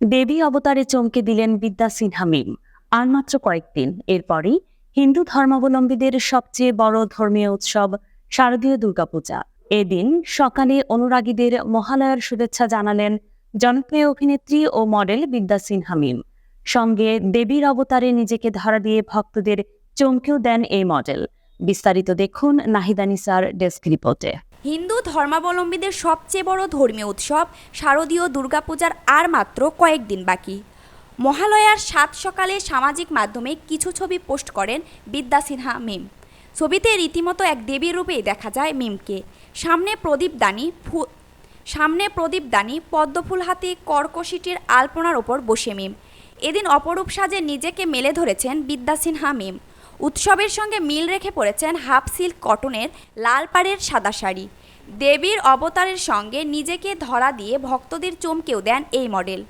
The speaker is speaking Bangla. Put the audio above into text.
দেবী অবতারে চমকে দিলেন বিদ্যা সিনহা মিম। আর মাত্র কয়েকদিন এরপরই হিন্দু ধর্মাবলম্বীদের সবচেয়ে বড় ধর্মীয় উৎসব শারদীয় দুর্গাপূজা। এদিন সকালে অনুরাগীদের মহালয়ার শুভেচ্ছা জানালেন জনপ্রিয় অভিনেত্রী ও মডেল বিদ্যা সিনহা মিম। সঙ্গে দেবীর অবতারে নিজেকে ধরা দিয়ে ভক্তদের চমকেও দেন এই মডেল। বিস্তারিত দেখুন নাহিদা নিসার ডেস্ক রিপোর্টে। হিন্দু ধর্মাবলম্বীদের সবচেয়ে বড় ধর্মীয় উৎসব শারদীয় দুর্গাপূজার আর মাত্র কয়েকদিন বাকি। মহালয়ার সাত সকালে সামাজিক মাধ্যমে কিছু ছবি পোস্ট করেন বিদ্যা সিনহা মিম। ছবিতে রীতিমতো এক দেবীর রূপেই দেখা যায় মিমকে। সামনে প্রদীপদানি পদ্মফুল হাতে কর্কশিটির আলপনার ওপর বসে মিম। এদিন অপরূপ সাজে নিজেকে মেলে ধরেছেন বিদ্যা সিনহা মিম। উৎসবের সঙ্গে মিল রেখে পড়েছেন হাফ সিল্ক কটনের লাল পাড়ের সাদা শাড়ি। দেবীর অবতারের সঙ্গে নিজেকে ধরা দিয়ে ভক্তদের চমকেও দেন এই মডেল।